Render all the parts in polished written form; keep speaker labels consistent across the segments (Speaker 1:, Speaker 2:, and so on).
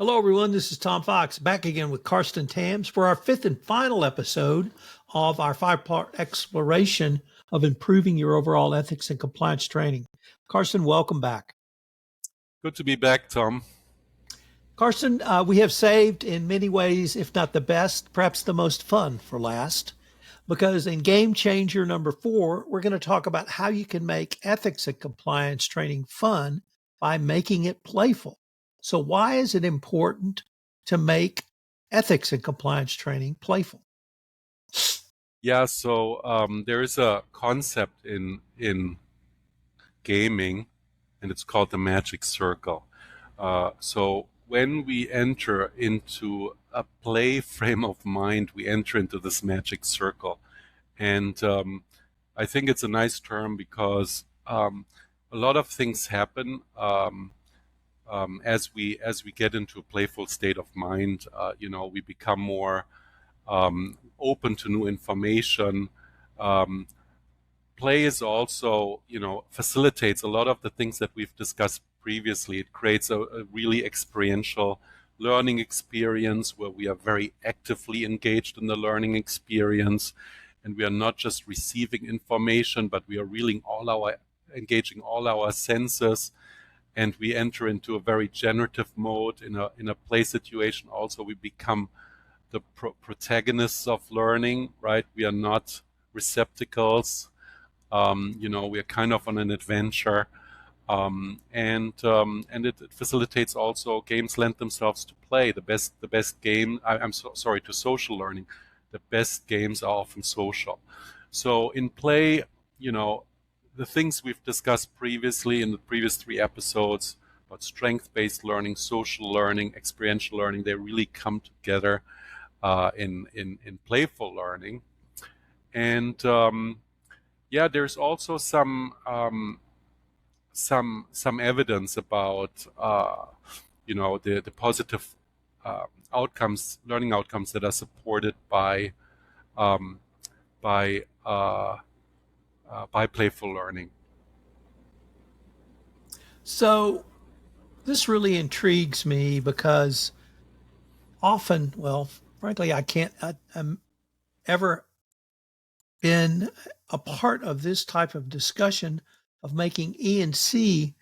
Speaker 1: Hello, everyone. This is Tom Fox back again with Carsten Tams for our fifth and final episode of our five-part exploration of improving your overall ethics and compliance training. Carsten, welcome back.
Speaker 2: Good to be back, Tom.
Speaker 1: Carsten, we have saved in many ways, if not the best, perhaps the most fun for last, because in Gamechanger number 4, we're going to talk about how you can make ethics and compliance training fun by making it playful. So why is it important to make ethics and compliance training playful?
Speaker 2: Yeah, so there is a concept in gaming, and it's called the magic circle. So when we enter into a play frame of mind, we enter into this magic circle. And I think it's a nice term because a lot of things happen as we get into a playful state of mind. We become more open to new information. Play is also, facilitates a lot of the things that we've discussed previously. It creates a really experiential learning experience where we are very actively engaged in the learning experience, and we are not just receiving information, but we are really engaging all our senses, and we enter into a very generative mode in a play situation. Also, we become the protagonists of learning, right? We are not receptacles. We are kind of on an adventure, and it facilitates also. Games lend themselves to play. The best game. I'm sorry, to social learning. The best games are often social. So in play, the things we've discussed previously in the previous 3 episodes about strength-based learning, social learning, experiential learning, they really come together in playful learning. And there's also some evidence about the positive outcomes, learning outcomes that are supported by playful learning.
Speaker 1: So this really intrigues me because often, well, frankly, I'm ever been a part of this type of discussion of making E&C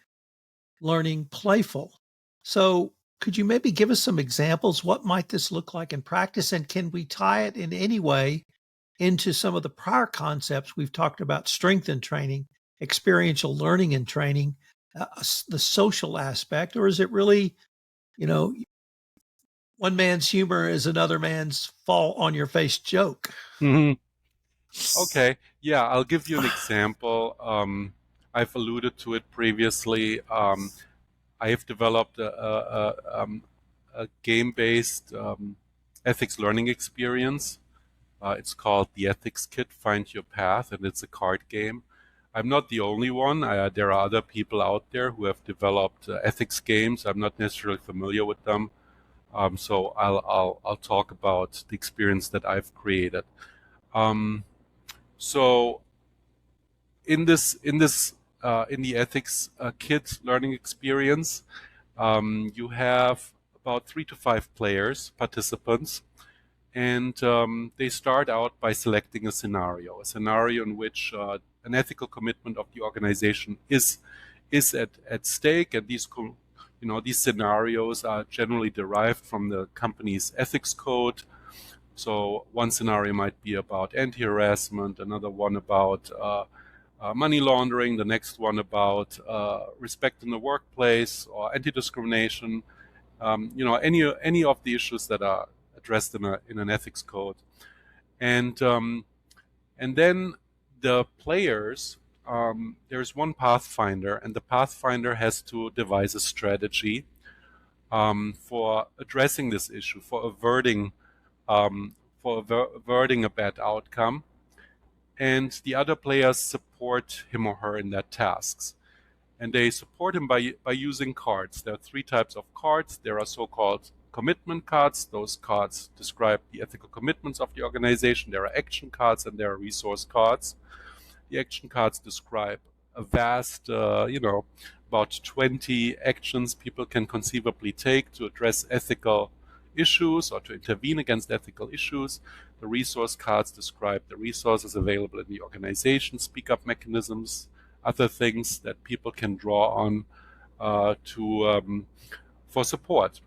Speaker 1: learning playful. So could you maybe give us some examples? What might this look like in practice? And can we tie it in any way into some of the prior concepts we've talked about: strength and training, experiential learning and training, the social aspect? Or is it really, one man's humor is another man's fall on your face joke?
Speaker 2: Mm-hmm. Okay, yeah, I'll give you an example. I've alluded to it previously. I have developed a game-based ethics learning experience. It's called the Ethics Kit, Find Your Path, and it's a card game. I'm not the only one. There are other people out there who have developed ethics games. I'm not necessarily familiar with them, so I'll talk about the experience that I've created. So in the ethics kit learning experience, you have about 3 to 5 participants, and they start out by selecting a scenario in which an ethical commitment of the organization is at stake, and these scenarios are generally derived from the company's ethics code. So one scenario might be about anti-harassment, another one about money laundering, the next one about respect in the workplace or anti-discrimination. Any of the issues that are addressed in an ethics code, and then the players. There's one pathfinder, and the pathfinder has to devise a strategy for addressing this issue, for averting a bad outcome, and the other players support him or her in their tasks. And they support him by using cards. There are 3 types of cards. There are so-called commitment cards. Those cards describe the ethical commitments of the organization. There are action cards and there are resource cards. The action cards describe a vast, about 20 actions people can conceivably take to address ethical issues or to intervene against ethical issues. The resource cards describe the resources available in the organization, speak up mechanisms, other things that people can draw on for support.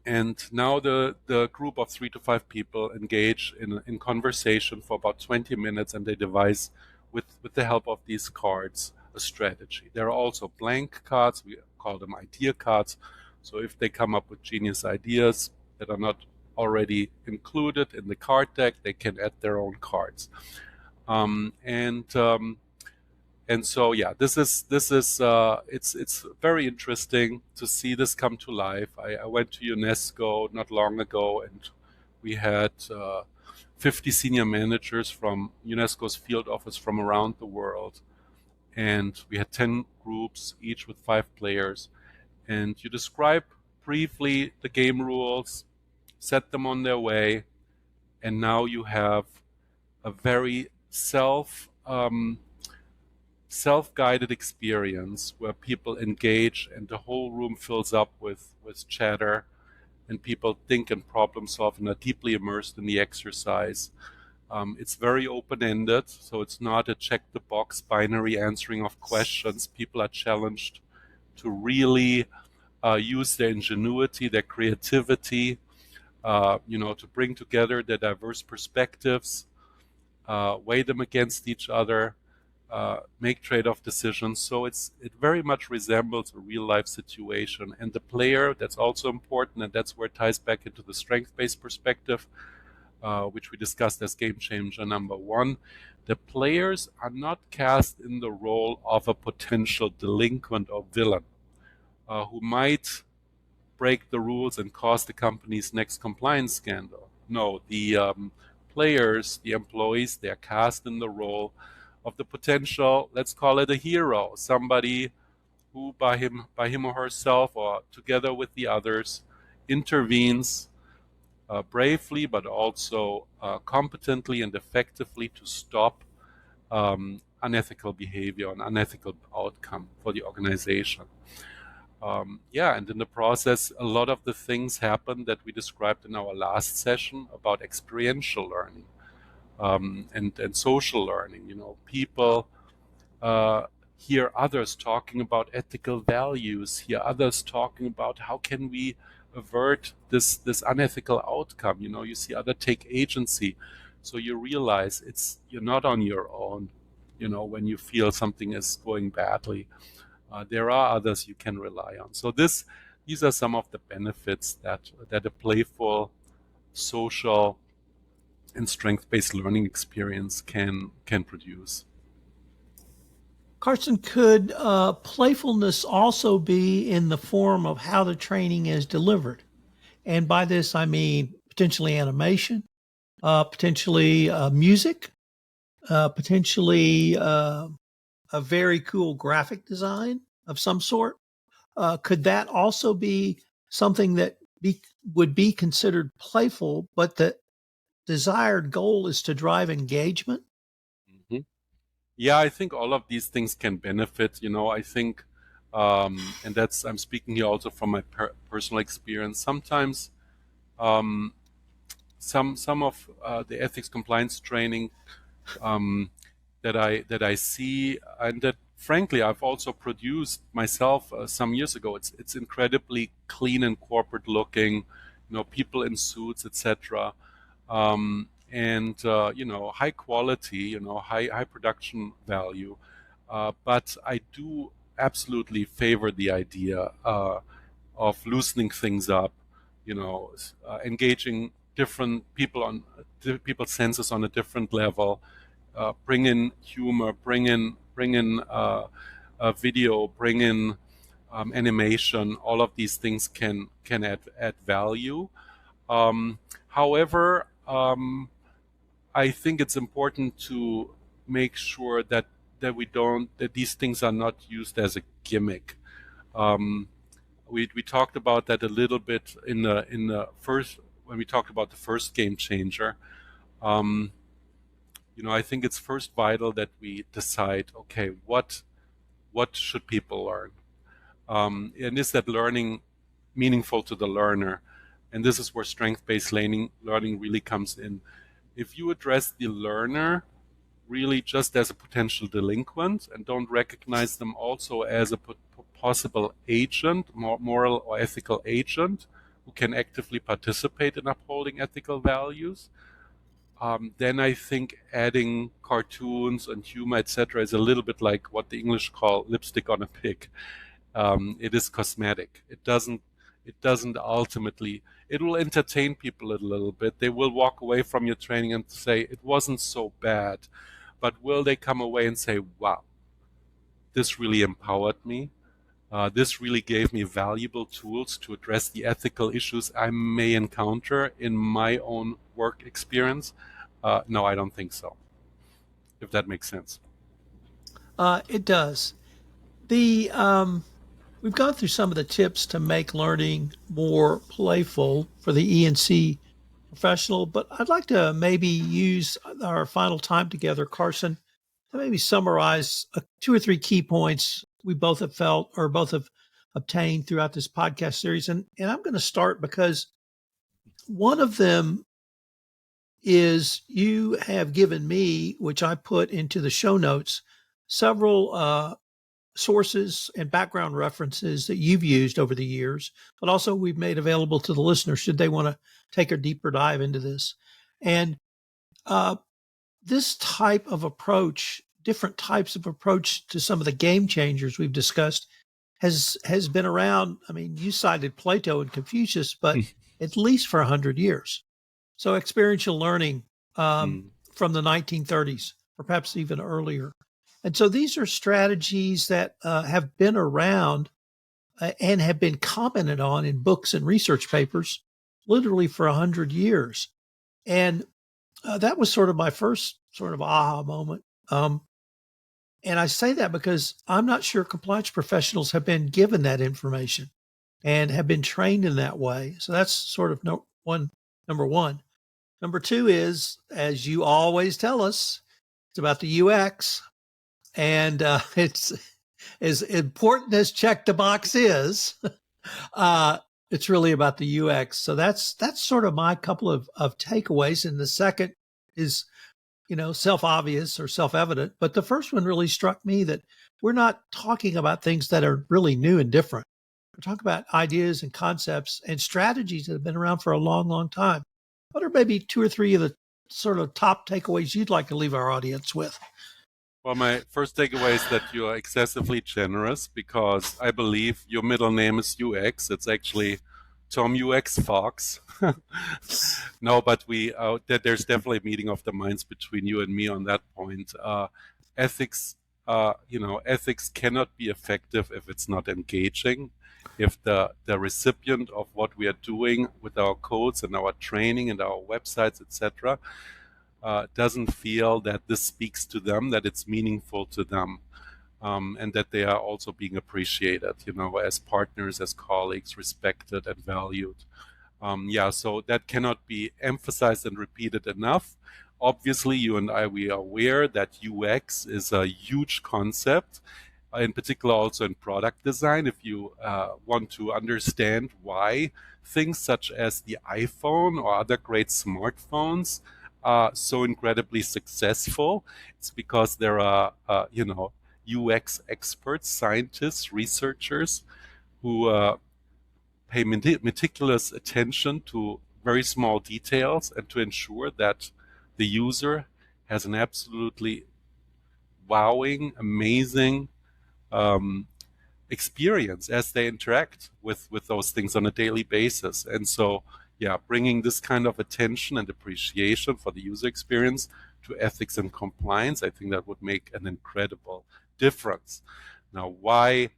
Speaker 2: And now the group of 3 to 5 people engage in conversation for about 20 minutes, and they devise, with the help of these cards, a strategy. There are also blank cards. We call them idea cards. So if they come up with genius ideas that are not already included in the card deck, they can add their own cards. And so, yeah, this is it's very interesting to see this come to life. I went to UNESCO not long ago, and we had 50 senior managers from UNESCO's field office from around the world, and we had 10 groups, each with 5 players. And you describe briefly the game rules, set them on their way, and now you have a very self-guided experience where people engage and the whole room fills up with chatter, and people think and problem solve and are deeply immersed in the exercise. It's very open-ended, so it's not a check-the-box binary answering of questions. People are challenged to really use their ingenuity, their creativity, to bring together their diverse perspectives, weigh them against each other, make trade-off decisions. So it very much resembles a real-life situation. And the player, that's also important, and that's where it ties back into the strength-based perspective, which we discussed as Gamechanger #1. The players are not cast in the role of a potential delinquent or villain who might break the rules and cause the company's next compliance scandal. No, the players, the employees, they're cast in the role of the potential, let's call it a hero, somebody who by him or herself or together with the others intervenes bravely but also competently and effectively to stop unethical behavior and unethical outcome for the organization. And in the process, a lot of the things happen that we described in our last session about experiential learning and social learning. People hear others talking about ethical values, hear others talking about how can we avert this unethical outcome. You see others take agency, so you realize you're not on your own. When you feel something is going badly. There are others you can rely on. So these are some of the benefits that a playful, social, and strength-based learning experience can produce.
Speaker 1: Carsten, could playfulness also be in the form of how the training is delivered? And by this, I mean potentially animation, potentially music, potentially a very cool graphic design of some sort. Could that also be something that would be considered playful, but the desired goal is to drive engagement?
Speaker 2: Mm-hmm. Yeah, I think all of these things can benefit. I think, and I'm speaking here also from my personal experience. Sometimes, some of the ethics compliance training that I see, and that frankly I've also produced myself some years ago. It's incredibly clean and corporate looking, people in suits, etc. And high quality, high production value. But I do absolutely favor the idea of loosening things up, engaging different people's senses on a different level. Bring in humor, bring in video, bring in animation. All of these things can add value. However, I think it's important to make sure that these things are not used as a gimmick. We talked about that a little bit in the first when we talked about the first Gamechanger. I think it's first vital that we decide, okay, what should people learn? And is that learning meaningful to the learner? And this is where strength-based learning really comes in. If you address the learner really just as a potential delinquent and don't recognize them also as a possible agent, moral or ethical agent who can actively participate in upholding ethical values, then I think adding cartoons and humor, etc., is a little bit like what the English call lipstick on a pig. It is cosmetic. It doesn't ultimately. It will entertain people a little bit. They will walk away from your training and say it wasn't so bad, but will they come away and say, "Wow, this really empowered me. This really gave me valuable tools to address the ethical issues I may encounter in my own work experience"? No, I don't think so. If that makes sense.
Speaker 1: It does. The We've gone through some of the tips to make learning more playful for the E&C professional, but I'd like to maybe use our final time together, Carson, to maybe summarize two or three key points we both have felt or both have obtained throughout this podcast series. And I'm going to start because one of them is you have given me, which I put into the show notes, several sources and background references that you've used over the years, but also we've made available to the listener should they want to take a deeper dive into this. And this type of approach, different types of approach to some of the game changers we've discussed, has been around. I mean, you cited Plato and Confucius, but at least for 100 years. So experiential learning from the 1930s, or perhaps even earlier. And so these are strategies that have been around and have been commented on in books and research papers literally for 100 years. And that was sort of my first sort of aha moment. And I say that because I'm not sure compliance professionals have been given that information and have been trained in that way. So that's sort of number one. Number two is, as you always tell us, it's about the UX. And it's as important as check the box is. It's really about the UX. So that's sort of my couple of takeaways. And the second is, self-obvious or self-evident. But the first one really struck me that we're not talking about things that are really new and different. We're talking about ideas and concepts and strategies that have been around for a long, long time. What are maybe two or three of the sort of top takeaways you'd like to leave our audience with?
Speaker 2: Well, my first takeaway is that you are excessively generous because I believe your middle name is UX. It's actually Tom UX Fox. No, but there's definitely a meeting of the minds between you and me on that point. Ethics, ethics cannot be effective if it's not engaging. If the recipient of what we are doing with our codes and our training and our websites, etc., doesn't feel that this speaks to them, that it's meaningful to them, and that they are also being appreciated, as partners, as colleagues, respected and valued. So that cannot be emphasized and repeated enough. Obviously, you and I, we are aware that UX is a huge concept, in particular also in product design. If you want to understand why things such as the iPhone or other great smartphones are so incredibly successful, it's because there are, UX experts, scientists, researchers who pay meticulous attention to very small details and to ensure that the user has an absolutely wowing, amazing experience as they interact with those things on a daily basis. And so, bringing this kind of attention and appreciation for the user experience to ethics and compliance, I think that would make an incredible difference. Now, why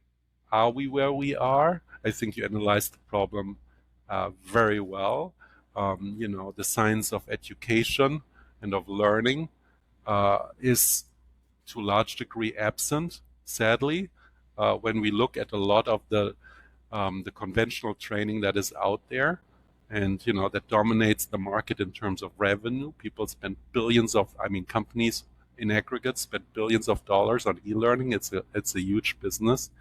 Speaker 2: are we where we are? I think you analyzed the problem very well. The science of education and of learning is to a large degree absent, sadly, when we look at a lot of the conventional training that is out there. And, that dominates the market in terms of revenue. People spend companies in aggregate spend billions of dollars on e-learning. It's a huge business.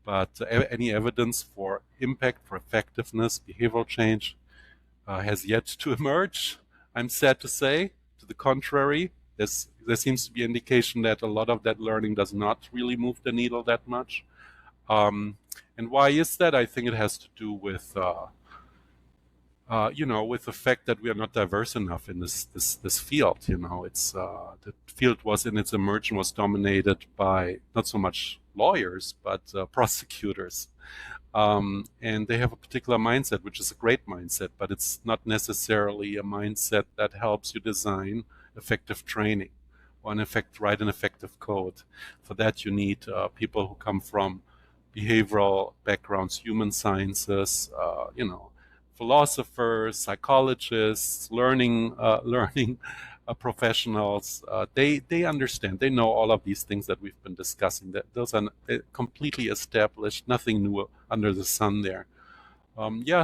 Speaker 2: But any evidence for impact, for effectiveness, behavioral change has yet to emerge. I'm sad to say. To the contrary, there seems to be indication that a lot of that learning does not really move the needle that much. And why is that? I think it has to do with with the fact that we are not diverse enough in this field. It's the field was in its emergence was dominated by not so much lawyers but prosecutors, and they have a particular mindset, which is a great mindset, but it's not necessarily a mindset that helps you design effective training or write an effective code. For that, you need people who come from behavioral backgrounds, human sciences, philosophers, psychologists, learning professionals. They understand. They know all of these things that we've been discussing. That those are completely established. Nothing new under the sun there.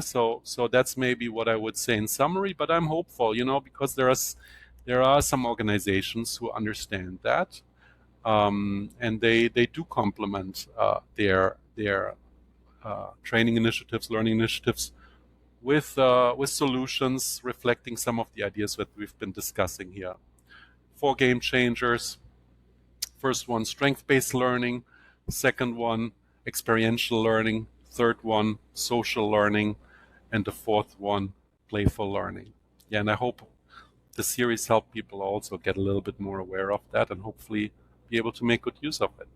Speaker 2: So that's maybe what I would say in summary. But I'm hopeful, because there are some organizations who understand that, and they do complement their training initiatives, learning initiatives with solutions reflecting some of the ideas that we've been discussing here. 4 game changers. First one, strength-based learning. Second one, experiential learning. Third one, social learning. And the fourth one, playful learning. Yeah, and I hope the series helped people also get a little bit more aware of that and hopefully be able to make good use of it.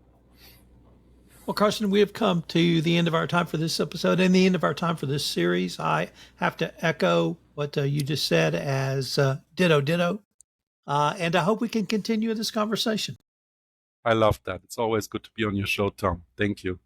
Speaker 1: Well, Carsten, we have come to the end of our time for this episode and the end of our time for this series. I have to echo what you just said as ditto, ditto. And I hope we can continue this conversation.
Speaker 2: I love that. It's always good to be on your show, Tom. Thank you.